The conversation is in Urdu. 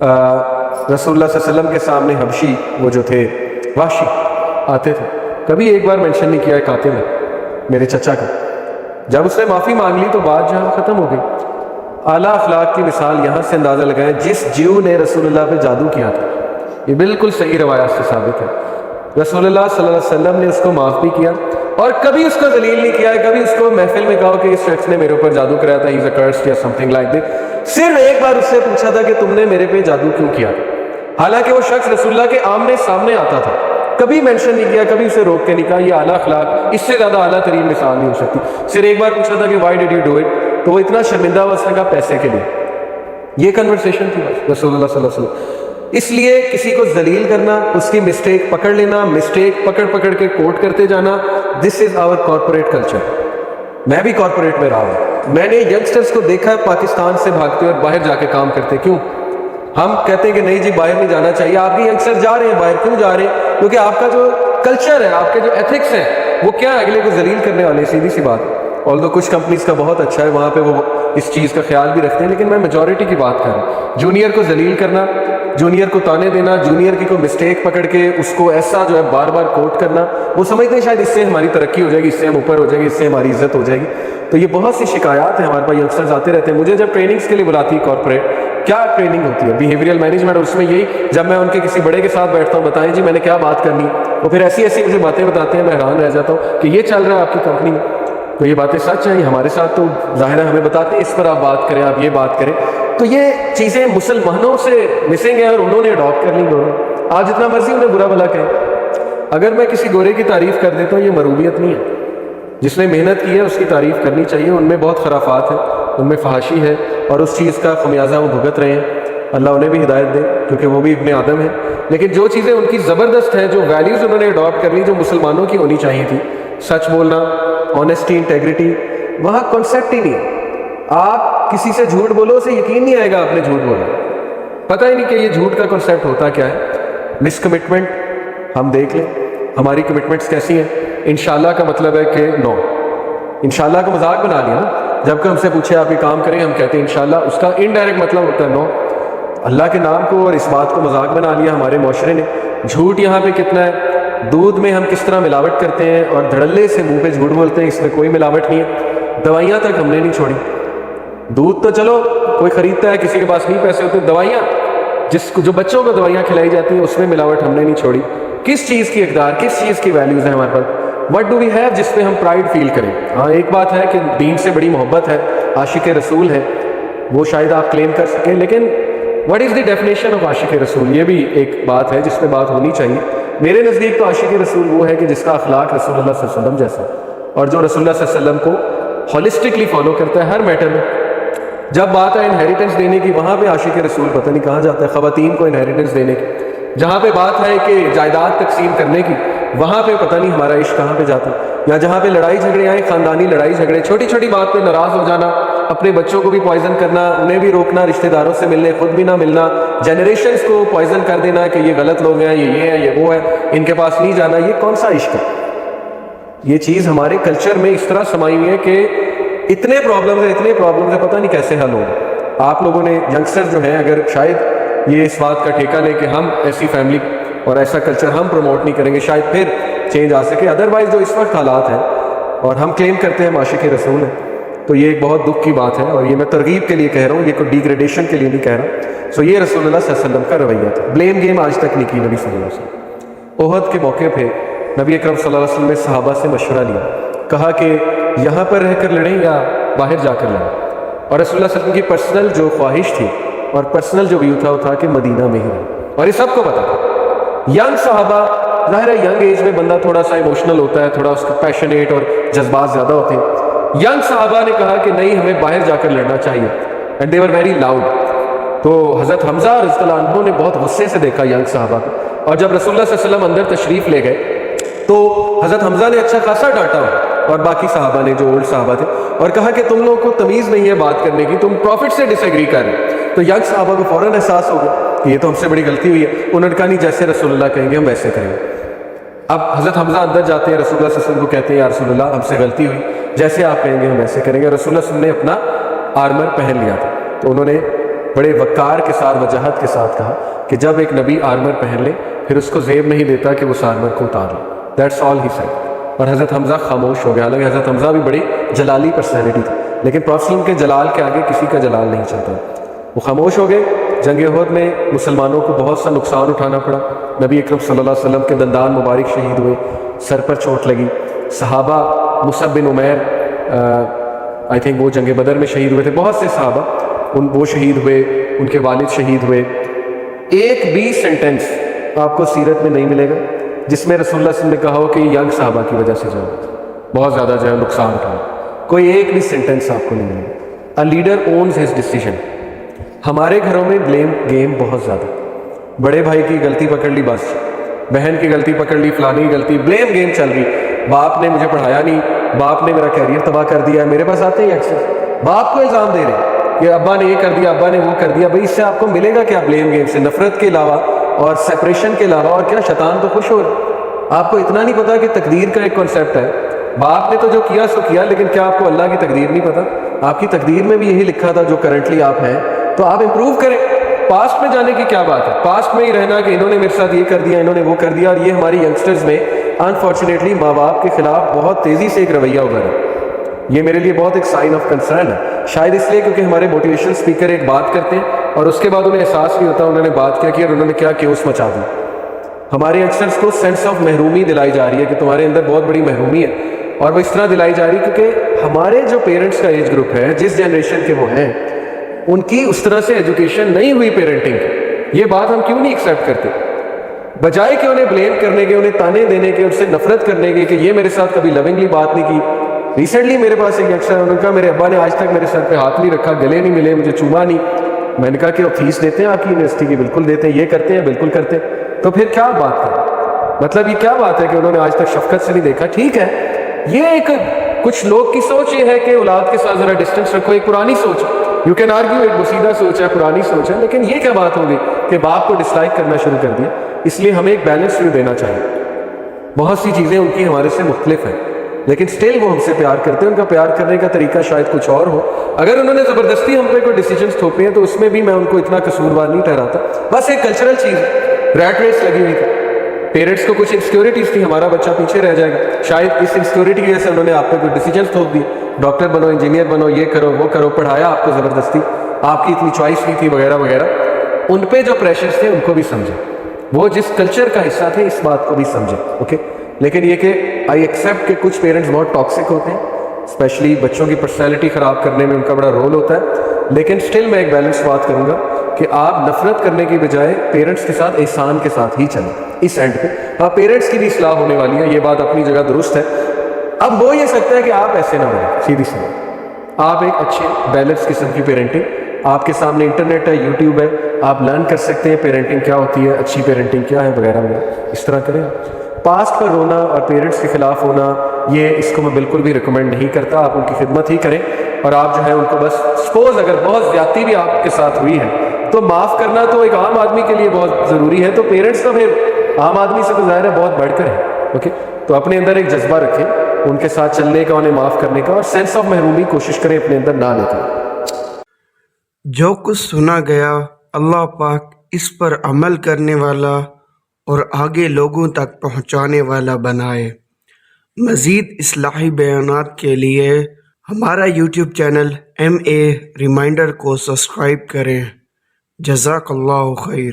رسول اللہ صلی اللہ علیہ وسلم کے سامنے حبشی وہ جو تھے وحشی آتے تھے، کبھی ایک بار مینشن نہیں کیا ہے قاتل ہے میرے چچا کا. جب اس نے معافی مانگ لی تو بات جہاں ختم ہو گئی. اعلیٰ اخلاق کی مثال یہاں سے اندازہ لگائیں، جس جیو نے رسول اللہ پہ جادو کیا تھا، یہ بالکل صحیح روایات سے ثابت ہے، رسول اللہ صلی اللہ علیہ وسلم نے اس کو معاف بھی کیا اور کبھی اس کو ذلیل نہیں کیا ہے، کبھی اس کو محفل میں کہا کہ اس شخص نے میرے اوپر جادو کرایا تھا، ہی از اے کرسڈ یا سم تھنگ لائک دیٹ. صرف ایک بار اس سے پوچھا تھا کہ تم نے میرے پہ جادو کیوں کیا، حالانکہ وہ شخص رسول اللہ کے آمنے سامنے آتا تھا، کبھی مینشن نہیں کیا، کبھی اسے روک کے نہیں کہا. یہ اعلیٰ اخلاق، اس سے زیادہ اعلیٰ ترین مثال نہیں ہو سکتی. صرف ایک بار پوچھا تھا کہ why did you do it, تو وہ اتنا شرمندہ ہوا، اس نے کہا پیسے کے لیے. یہ کنورسیشن تھی رسول اللہ صلی اللہ علیہ وسلم. اس لیے کسی کو ذلیل کرنا، اس کی مسٹیک پکڑ لینا، مسٹیک پکڑ پکڑ کے کوٹ کرتے جانا، دس از آور کارپوریٹ کلچر. میں بھی کارپوریٹ میں رہا ہوں، میں نے ینگسٹرز کو دیکھا ہے پاکستان سے بھاگتے اور باہر جا کے کام کرتے. کیوں؟ ہم کہتے ہیں کہ نہیں جی باہر نہیں جانا چاہیے. آپ کے ینگسٹر جا رہے ہیں باہر، کیوں جا رہے ہیں؟ کیونکہ آپ کا جو کلچر ہے، آپ کے جو ایتھکس ہیں، وہ کیا ہے؟ اگلے کو ذلیل کرنے والے. سیدھی سی بات. آلدو کچھ کمپنیز کا بہت اچھا ہے، وہاں پہ وہ اس چیز کا خیال بھی رکھتے ہیں، لیکن میں میجورٹی کی بات کر رہا ہوں. جونیئر کو ذلیل کرنا، جونیئر کو تانے دینا، جونیئر کی کوئی مسٹیک پکڑ کے اس کو ایسا جو ہے بار بار کوٹ کرنا، وہ سمجھتے ہیں شاید اس سے ہماری ترقی ہو جائے گی، اس سے ہم اوپر ہو جائیں گے، اس سے ہماری عزت ہو جائے گی. تو یہ بہت سی شکایات ہیں ہمارے پاس. ینگسٹرز آتے رہتے ہیں مجھے جب ٹریننگز کے لیے بلاتی ہے کارپوریٹ، کیا ٹریننگ ہوتی ہے؟ Behavioural management. اور اس میں یہی جب میں ان کے کسی بڑے کے ساتھ بیٹھتا ہوں، بتائیں جی میں نے کیا بات کرنی، وہ پھر ایسی ایسی مجھے باتیں بتاتے ہیں، میں حیران رہ جاتا ہوں کہ یہ چل رہا ہے آپ کی کمپنی میں. تو یہ باتیں سچ ہیں، ہمارے ساتھ تو ظاہر ہے ہمیں بتاتے ہیں اس پر آپ بات کریں، آپ یہ بات کریں. تو یہ چیزیں مسلمانوں سے مسنگ ہیں اور انہوں نے اڈاپٹ کر لی. دونوں آج جتنا مرضی انہیں برا بھلا کہیں، اگر میں کسی گورے کی تعریف کر دیتا ہوں یہ مروبیت نہیں ہے. جس نے محنت کی ہے اس کی تعریف کرنی چاہیے. ان میں بہت خرافات ہیں، ان میں فحاشی ہے، اور اس چیز کا خمیازہ وہ بھگت رہے ہیں. اللہ انہیں بھی ہدایت دے کیونکہ وہ بھی ابن آدم ہیں. لیکن جو چیزیں ان کی زبردست ہیں، جو ویلیوز انہوں نے اڈاپٹ کر لی، جو مسلمانوں کی ہونی چاہیے تھی، سچ بولنا، آنیسٹی، انٹیگریٹی، وہاں کانسیپٹ ہی نہیں ہے. آپ کسی سے جھوٹ بولو، اسے یقین نہیں آئے گا آپ نے جھوٹ بولا. پتہ ہی نہیں کہ یہ جھوٹ کا کانسیپٹ ہوتا کیا ہے. مس کمٹمنٹ ہم دیکھ لیں ہماری کمٹمنٹس کیسی ہیں. انشاءاللہ کا مطلب ہے کہ نو. انشاءاللہ کا مذاق بنا لیا نا. جب کہ ہم سے پوچھے آپ یہ کام کریں، ہم کہتے ہیں انشاءاللہ. اس کا انڈائریکٹ مطلب ہوتا ہے نو. اللہ کے نام کو اور اس بات کو مذاق بنا لیا ہمارے معاشرے نے. جھوٹ یہاں پہ کتنا ہے. دودھ میں ہم کس طرح ملاوٹ کرتے ہیں اور دھڑلے سے منہ پہ جھوٹ بولتے ہیں اس میں کوئی ملاوٹ نہیں ہے. دوائیاں تک ہم نے نہیں چھوڑی. دودھ تو چلو کوئی خریدتا ہے، کسی کے پاس نہیں پیسے ہوتے. دوائیاں جو بچوں کو دوائیاں کھلائی جاتی ہیں اس میں ملاوٹ ہم نے نہیں چھوڑی. کس چیز کی اقدار، کس چیز کی ویلیوز ہیں ہمارے پاس؟ وٹ ڈو وی ہیو جس پہ ہم پرائڈ فیل کریں؟ ہاں ایک بات ہے کہ دین سے بڑی محبت ہے، عاشق رسول ہے، وہ شاید آپ کلیم کر سکیں، لیکن what is the definition of عاشق رسول؟ یہ بھی ایک بات ہے جس پہ بات ہونی چاہیے. میرے نزدیک تو عاشق رسول وہ ہے کہ جس کا اخلاق رسول اللہ صلی اللہ علیہ وسلم جیسا، اور جو رسول اللہ صلی اللہ علیہ وسلم کو ہولسٹکلی فالو کرتا ہے ہر میٹر میں. جب بات ہے انہیریٹنس دینے کی، وہاں پہ عاشق رسول پتہ نہیں کہاں جاتا ہے. خواتین کو انہیریٹنس دینے کی. جہاں پہ بات ہے کہ جائیداد تقسیم کرنے کی، وہاں پہ پتہ نہیں ہمارا عشق کہاں پہ جاتا ہے. یا جہاں پہ لڑائی جھگڑے آئیں، خاندانی لڑائی جھگڑے، چھوٹی چھوٹی بات پہ ناراض ہو جانا، اپنے بچوں کو بھی پوائزن کرنا، انہیں بھی روکنا، رشتہ داروں سے ملنے خود بھی نہ ملنا، جنریشنز کو پوائزن کر دینا کہ یہ غلط لوگ ہیں، یہ ہے، یہ وہ ہے، ان کے پاس نہیں جانا. یہ کون سا عشق ہے؟ یہ چیز ہمارے کلچر میں اس طرح سمائی ہوئی ہے کہ اتنے پرابلمز ہیں پتہ نہیں کیسے حل ہوں. آپ لوگوں نے ینگسٹر جو ہیں اگر شاید یہ اس بات کا ٹھیکہ لیں کہ ہم ایسی فیملی اور ایسا کلچر ہم پروموٹ نہیں کریں گے، شاید پھر چینج آ سکے. ادروائز جو اس وقت حالات ہیں اور ہم کلیم کرتے ہیں عاشق رسول ہیں، تو یہ ایک بہت دکھ کی بات ہے. اور یہ میں ترغیب کے لیے کہہ رہا ہوں، یہ کوئی ڈیگریڈیشن کے لیے نہیں کہہ رہا. سو یہ رسول اللہ صلی اللہ علیہ وسلم کا رویہ تھا. بلیم گیم آج تک نہیں کی نبی صلی اللہ علیہ وسلم. احد کے موقع پہ نبی اکرم صلی اللہ علیہ وسلم نے صحابہ سے مشورہ لیا، کہا کہ یہاں پر رہ کر لڑیں یا باہر جا کر لڑیں. اور رسول اللہ صلی اللہ علیہ وسلم کی پرسنل جو خواہش تھی اور پرسنل جو ویو تھا وہ تھا کہ مدینہ میں ہی رہیں. اور یہ سب کو پتا تھا. ینگ صحابہ، ظاہر ہے ینگ ایج میں بندہ تھوڑا سا ایموشنل ہوتا ہے، تھوڑا اس کا پیشنیٹ اور جذبات زیادہ ہوتے ہیں. ینگ صحابہ نے کہا کہ نہیں ہمیں باہر جا کر لڑنا چاہیے. And they were very loud. تو حضرت حمزہ رضی اللہ عنہ نے بہت غصے سے دیکھا ینگ صحابہ کو. اور جب رسول اللہ صلی اللہ علیہ وسلم اندر تشریف لے گئے تو حضرت حمزہ نے اچھا خاصا ڈانٹا اور باقی صحابہ نے جو اولڈ صحابہ تھے، اور کہا کہ تم لوگوں کو تمیز نہیں ہے بات کرنے کی، تم پروفٹ سے ڈس ایگری کر رہے. تو ینگ صحابہ کو فوراً احساس ہو گیا کہ یہ تو ہم سے بڑی غلطی ہوئی ہے. انہوں نے کہا نہیں، جیسے رسول اللہ کہیں گے ہم ویسے کریں گے. اب حضرت حمزہ اندر جاتے ہیں، رسول اللہ صلی اللہ علیہ وسلم کو کہتے ہیں یا رسول اللہ ہم سے غلطی ہوئی، جیسے آپ کہیں گے ہم ویسے کریں گے. رسول اللہ صلی اللہ علیہ وسلم نے اپنا آرمر پہن لیا تھا، تو انہوں نے بڑے وقار کے ساتھ وجاہت کے ساتھ کہا کہ جب ایک نبی آرمر پہن لے پھر اس کو زیب نہیں دیتا کہ وہ اس آرمر کو اتار لے. That's all he said. اور حضرت حمزہ خاموش ہو گیا. حالانکہ حضرت حمزہ بھی بڑی جلالی پرسنالٹی تھی, لیکن پروفیٹ وسلم کے جلال کے آگے کسی کا جلال نہیں چلتا. وہ خاموش ہو گئے. جنگ احد میں مسلمانوں کو بہت سا نقصان اٹھانا پڑا. نبی اکرم صلی اللہ علیہ وسلم کے دندان مبارک شہید ہوئے, سر پر چوٹ لگی. صحابہ مصعب بن عمیر آئی تھنک وہ جنگ بدر میں شہید ہوئے تھے. بہت سے صحابہ وہ شہید ہوئے, ان کے والد شہید ہوئے. ایک بھی سینٹنس آپ کو سیرت میں نہیں ملے گا جس میں رسول اللہ صلی اللہ علیہ وسلم نے کہا ہو کہ ینگ صحابہ کی وجہ سے جو بہت زیادہ جو ہے نقصان اٹھانا. کوئی ایک بھی سینٹنس آپ کو نہیں ملے گا. A leader owns his decision. ہمارے گھروں میں بلیم گیم بہت زیادہ. بڑے بھائی کی غلطی پکڑ لی, بس بہن کی غلطی پکڑ لی, فلانی کی غلطی, بلیم گیم چل رہی. باپ نے مجھے پڑھایا نہیں, باپ نے میرا کیریئر تباہ کر دیا. میرے پاس آتے ہیں اکثر باپ کو الزام دے رہے کہ ابا نے یہ کر دیا, ابا نے وہ کر دیا. بھائی اس سے آپ کو ملے گا کیا؟ بلیم گیم سے نفرت کے علاوہ اور سیپریشن کے علاوہ اور کیا؟ شیطان تو خوش ہو رہا. آپ کو اتنا نہیں پتا کہ تقدیر کا ایک کانسیپٹ ہے. باپ نے تو جو کیا سو کیا, لیکن کیا آپ کو اللہ کی تقدیر نہیں پتا؟ آپ کی تقدیر میں بھی یہی لکھا تھا جو کرنٹلی آپ ہیں. تو آپ امپروو کریں. پاسٹ میں جانے کی کیا بات ہے؟ پاسٹ میں ہی رہنا کہ انہوں نے میرے ساتھ یہ کر دیا, انہوں نے وہ کر دیا. اور یہ ہماری ینگسٹرز میں انفارچونیٹلی ماں باپ کے خلاف بہت تیزی سے ایک رویہ ابھرا ہے. یہ میرے لیے بہت ایک سائن آف کنسرن ہے. شاید اس لیے کیونکہ ہمارے موٹیویشن اسپیکر ایک بات کرتے ہیں اور اس کے بعد انہیں احساس نہیں ہوتا انہوں نے بات کیا کی اور انہوں نے کیا کیوس مچا دی. ہمارے ینگسٹرز کو سینس آف محرومی دلائی جا رہی ہے کہ تمہارے اندر بہت بڑی محرومی ہے. اور وہ اس طرح دلائی جا رہی ہے کیونکہ ہمارے جو پیرنٹس کا ایج گروپ ہے, جس جنریشن کے وہ ہیں, ان کی اس طرح سے ایجوکیشن نہیں ہوئی پیرنٹنگ کی. یہ بات ہم کیوں نہیں ایکسیپٹ کرتے؟ بجائے کہ انہیں بلیم کرنے کے, انہیں تانے دینے کے, ان سے نفرت کرنے کے کہ یہ میرے ساتھ کبھی لونگلی بات نہیں کی. ریسنٹلی میرے پاس ایک یکسر ہے, انہوں نے کہا میرے ابا نے آج تک میرے سر پہ ہاتھ نہیں رکھا, گلے نہیں ملے, مجھے چوما نہیں. میں نے کہا کہ وہ فیس دیتے ہیں آپ کی یونیورسٹی کی؟ بالکل دیتے ہیں. یہ کرتے ہیں؟ بالکل کرتے ہیں. تو پھر کیا بات کریں؟ مطلب یہ کیا بات ہے کہ انہوں نے آج تک شفقت سے نہیں دیکھا؟ ٹھیک ہے, یہ ایک کچھ لوگ کی سوچ یہ ہے کہ اولاد کے ساتھ ذرا ڈسٹینس رکھو. ایک پرانی سوچ, یو کین آرگیو, ایک بسیدہ سوچ ہے, پرانی سوچ ہے. لیکن یہ کیا بات ہوگی کہ باپ کو ڈس لائک کرنا شروع کر دیا؟ اس لیے ہمیں ایک بیلنس ویو دینا چاہیے. بہت سی چیزیں ان کی ہمارے سے مختلف ہیں, لیکن سٹل وہ ہم سے پیار کرتے ہیں. ان کا پیار کرنے کا طریقہ شاید کچھ اور ہو. اگر انہوں نے زبردستی ہم پہ کوئی ڈیسیجنس تھوپے ہیں تو اس میں بھی میں ان کو اتنا قصوروار نہیں ٹھہراتا. بس ایک کلچرل چیز ہے, ریٹ ریس لگی ہوئی تھی. پیرنٹس کو کچھ انسیکیورٹیز تھی, ہمارا بچہ پیچھے رہ جائے گا. شاید اس انسیکیورٹی کی وجہ سے انہوں نے آپ پہ کوئی ڈیسیجنس تھوپ دیے, ڈاکٹر بنو, انجینئر بنو, یہ کرو وہ کرو, پڑھایا آپ کو زبردستی, آپ کی اتنی چوائس نہیں تھی وغیرہ وغیرہ. ان پہ جو پریشرز تھے ان کو بھی سمجھے, وہ جس کلچر کا حصہ تھے اس بات کو بھی سمجھے. اوکے, لیکن یہ کہ آئی ایکسیپٹ کہ کچھ پیرنٹس بہت ٹاکسک ہوتے ہیں, اسپیشلی بچوں کی پرسنالٹی خراب کرنے میں ان کا بڑا رول ہوتا ہے. لیکن سٹل میں ایک بیلنس بات کروں گا کہ آپ نفرت کرنے کی بجائے پیرنٹس کے ساتھ احسان کے ساتھ ہی چلیں. اس اینڈ پہ ہاں پیرنٹس کی بھی اصلاح ہونے والی ہے, یہ بات اپنی جگہ درست ہے. اب ہو یہ سکتا ہے کہ آپ ایسے نہ بنیں, سیدھی سی آپ ایک اچھے بیلنس قسم کی پیرنٹنگ, آپ کے سامنے انٹرنیٹ ہے, یوٹیوب ہے, آپ لرن کر سکتے ہیں پیرنٹنگ کیا ہوتی ہے, اچھی پیرنٹنگ کیا ہے وغیرہ وغیرہ. اس طرح کریں. پاسٹ پر رونا اور پیرنٹس کے خلاف ہونا, یہ اس کو میں بالکل بھی ریکمینڈ نہیں کرتا. آپ ان کی خدمت ہی کریں اور آپ جو ہے ان کو بس سپوز اگر بہت زیادتی بھی آپ کے ساتھ ہوئی ہے تو معاف کرنا تو ایک عام آدمی کے لیے بہت ضروری ہے. تو پیرنٹس تو پھر عام آدمی سے تو ظاہر ہے بہت بڑھ کر ہے. اوکے, تو اپنے اندر ایک جذبہ رکھیں ان کے ساتھ چلنے کا, انہیں معاف کرنے کا, اور سینس آف محرومی کوشش کریں اپنے اندر نہ لے کر. جو کچھ سنا گیا اللہ پاک اس پر عمل کرنے والا اور آگے لوگوں تک پہنچانے والا بنائے. مزید اصلاحی بیانات کے لیے ہمارا یوٹیوب چینل MA ریمائنڈر کو سبسکرائب کریں. جزاک اللہ خیر.